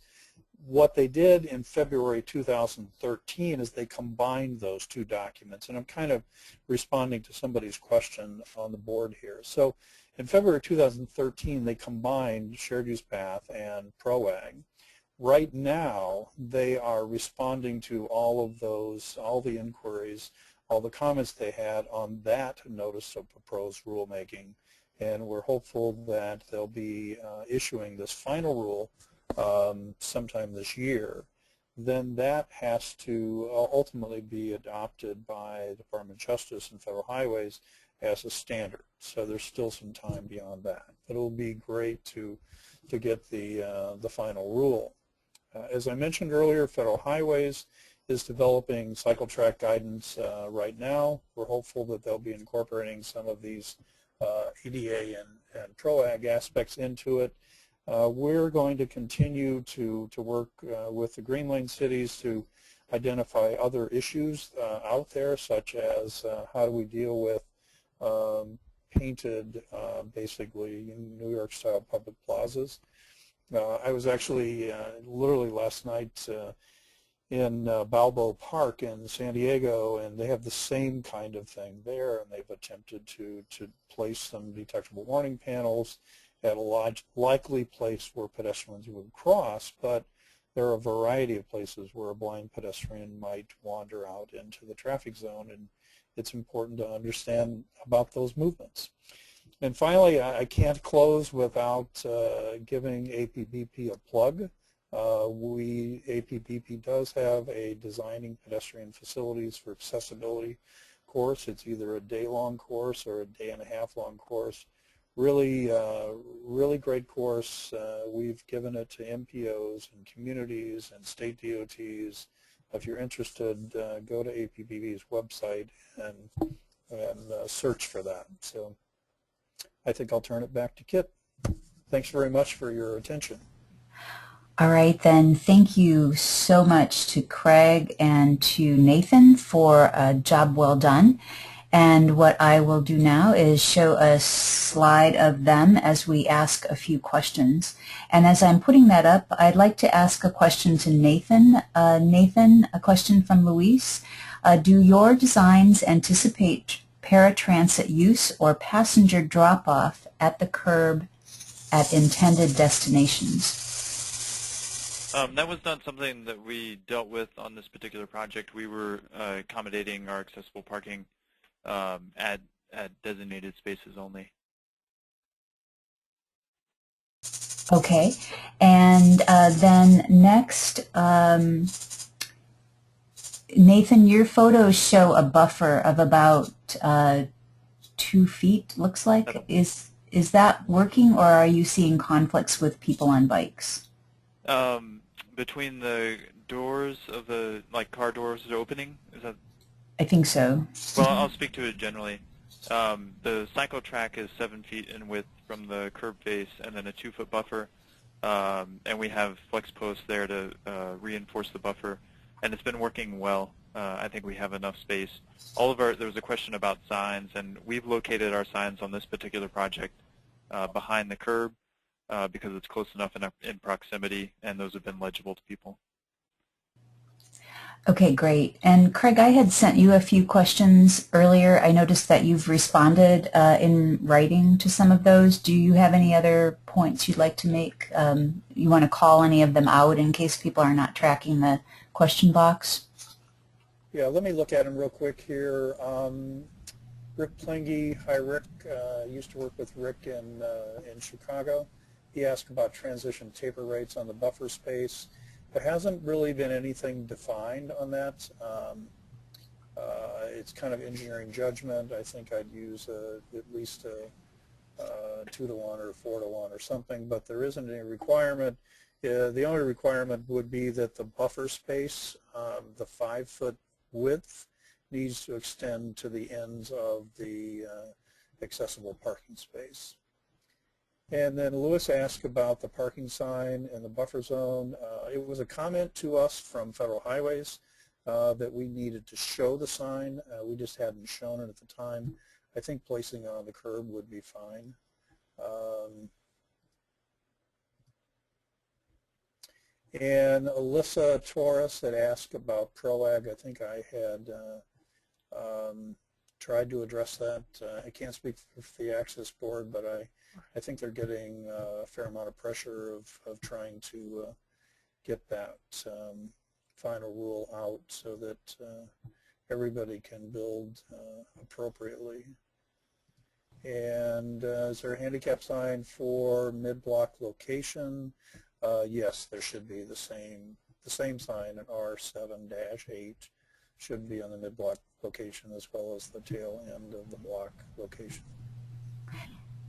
What they did in February 2013 is they combined those two documents, and I'm kind of responding to somebody's question on the board here. So in February 2013, they combined shared use path and PROAG. Right now, they are responding to all of those, all the inquiries, all the comments they had on that notice of proposed rulemaking, and we're hopeful that they'll be issuing this final rule sometime this year. Then that has to ultimately be adopted by the Department of Justice and Federal Highways as a standard. So there's still some time beyond that. But it'll be great to get the final rule. As I mentioned earlier, Federal Highways is developing cycle track guidance right now. We're hopeful that they'll be incorporating some of these EDA and PROAG aspects into it. We're going to continue to work with the Green Lane cities to identify other issues out there, such as how do we deal with painted basically in New York-style public plazas. I was actually literally last night in Balboa Park in San Diego, and they have the same kind of thing there, and they've attempted to place some detectable warning panels at a likely place where pedestrians would cross, but there are a variety of places where a blind pedestrian might wander out into the traffic zone, and it's important to understand about those movements. And finally, I can't close without giving APBP a plug. APBP does have a Designing Pedestrian Facilities for Accessibility course. It's either a day-long course or a day-and-a-half-long course. Really, really great course. We've given it to MPOs and communities and state DOTs. If you're interested, go to APBP's website and search for that. So I think I'll turn it back to Kit. Thanks very much for your attention. All right, then. Thank you so much to Craig and to Nathan for a job well done. And what I will do now is show a slide of them as we ask a few questions. And as I'm putting that up, I'd like to ask a question to Nathan. Nathan, a question from Luis. Do your designs anticipate paratransit use or passenger drop-off at the curb at intended destinations? That was not something that we dealt with on this particular project. We were accommodating our accessible parking at designated spaces only. Okay, and then next, Nathan, your photos show a buffer of about 2 feet, looks like. Is that working, or are you seeing conflicts with people on bikes? Between the doors of the, like, car doors opening, is that? I think so. Well, I'll speak to it generally. The cycle track is 7 feet in width from the curb face, and then a 2-foot buffer, and we have flex posts there to reinforce the buffer, and it's been working well. I think we have enough space. There was a question about signs, and we've located our signs on this particular project behind the curb because it's close enough in proximity, and those have been legible to people. Okay, great. And Craig, I had sent you a few questions earlier. I noticed that you've responded in writing to some of those. Do you have any other points you'd like to make? You want to call any of them out in case people are not tracking the question box? Yeah, let me look at them real quick here. Rick Plingy, hi Rick, used to work with Rick in Chicago. He asked about transition taper rates on the buffer space. There hasn't really been anything defined on that. It's kind of engineering judgment. I think I'd use at least a 2-to-1 or 4-to-1 or something, but there isn't any requirement. The only requirement would be that the buffer space, the 5-foot width, needs to extend to the ends of the accessible parking space. And then Lewis asked about the parking sign in the buffer zone. It was a comment to us from Federal Highways that we needed to show the sign. We just hadn't shown it at the time. I think placing it on the curb would be fine. And Alyssa Torres had asked about PROAG. I think I had tried to address that. I can't speak for the Access Board, but I think they're getting a fair amount of pressure of trying to get that final rule out so that everybody can build appropriately. And is there a handicap sign for mid-block location? Yes, there should be the same sign at R7-8 should be on the mid-block location as well as the tail end of the block location.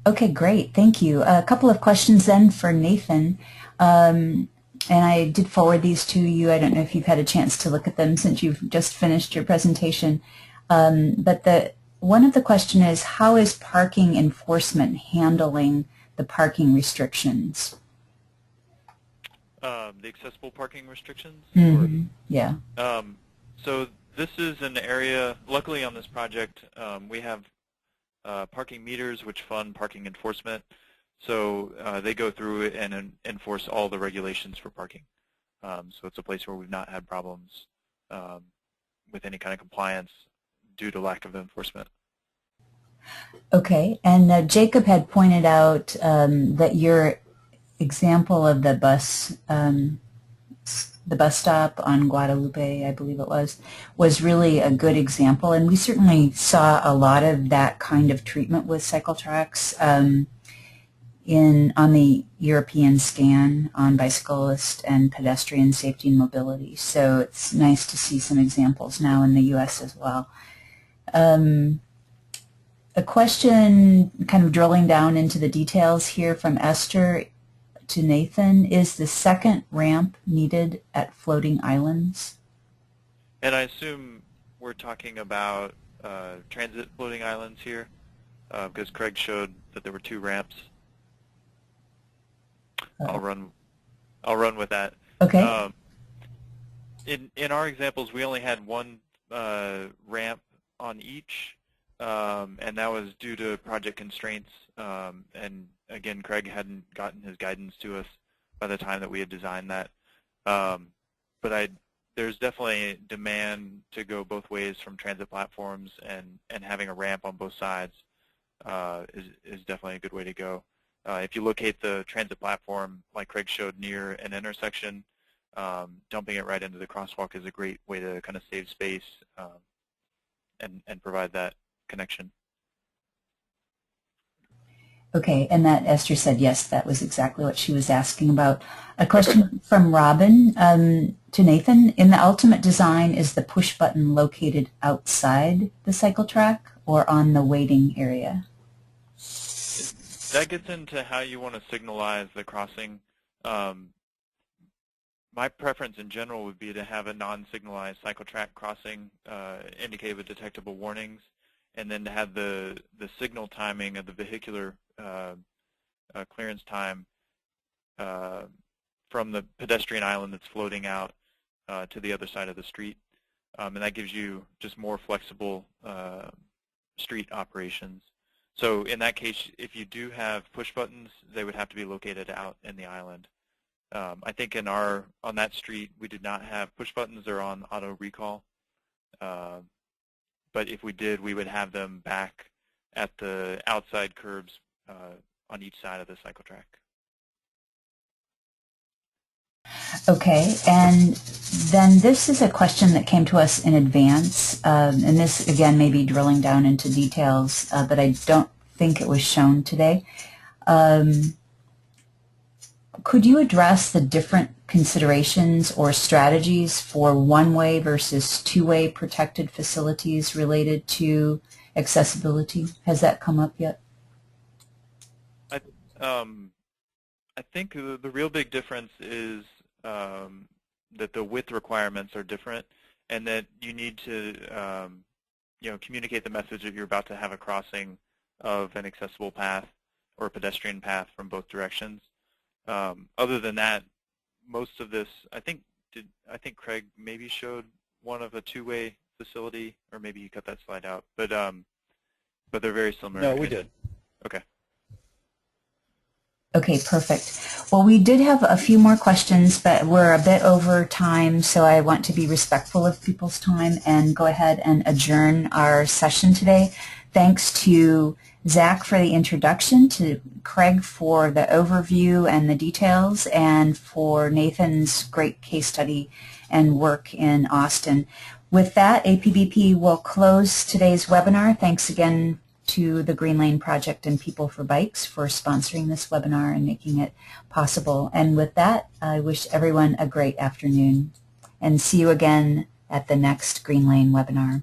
Okay, great. Thank you. A couple of questions then for Nathan. And I did forward these to you. I don't know if you've had a chance to look at them since you've just finished your presentation. But one of the question is, how is parking enforcement handling the parking restrictions? The accessible parking restrictions? Mm-hmm. Yeah. So this is an area, luckily on this project, we have parking meters, which fund parking enforcement. So they go through it and enforce all the regulations for parking. So it's a place where we've not had problems with any kind of compliance due to lack of enforcement. Okay, and Jacob had pointed out that your example of the bus stop on Guadalupe, I believe it was really a good example, and we certainly saw a lot of that kind of treatment with cycle tracks on the European scan on bicyclist and pedestrian safety and mobility. So it's nice to see some examples now in the U.S. as well. A question kind of drilling down into the details here from Esther to Nathan, is the second ramp needed at floating islands? And I assume we're talking about transit floating islands here, because Craig showed that there were 2 ramps. I'll run with that. Okay. In our examples, we only had 1 ramp on each, and that was due to project constraints. And again, Craig hadn't gotten his guidance to us by the time that we had designed that. But there's definitely demand to go both ways from transit platforms, and having a ramp on both sides is definitely a good way to go. If you locate the transit platform, like Craig showed, near an intersection, dumping it right into the crosswalk is a great way to kind of save space and provide that connection. Okay, and that Esther said yes, that was exactly what she was asking about. A question from Robin to Nathan. In the ultimate design, is the push button located outside the cycle track or on the waiting area? That gets into how you want to signalize the crossing. My preference in general would be to have a non-signalized cycle track crossing indicated with detectable warnings, and then to have the signal timing of the vehicular clearance time from the pedestrian island that's floating out to the other side of the street. And that gives you just more flexible street operations. So in that case, if you do have push buttons, they would have to be located out in the island. I think on that street, we did not have push buttons. They're on auto recall. But if we did, we would have them back at the outside curbs on each side of the cycle track. Okay, and then this is a question that came to us in advance, and this again may be drilling down into details, but I don't think it was shown today. Could you address the different considerations or strategies for one-way versus two-way protected facilities related to accessibility? Has that come up yet? I think the real big difference is that the width requirements are different, and that you need to communicate the message that you're about to have a crossing of an accessible path or a pedestrian path from both directions. Other than that, most of this, I think Craig maybe showed one of a two-way facility, or maybe he cut that slide out. But they're very similar. No, we did. Okay. Okay, perfect. Well, we did have a few more questions, but we're a bit over time, so I want to be respectful of people's time and go ahead and adjourn our session today. Thanks to Zach for the introduction, to Craig for the overview and the details, and for Nathan's great case study and work in Austin. With that, APBP will close today's webinar. Thanks again to the Green Lane Project and People for Bikes for sponsoring this webinar and making it possible. And with that, I wish everyone a great afternoon and see you again at the next Green Lane webinar.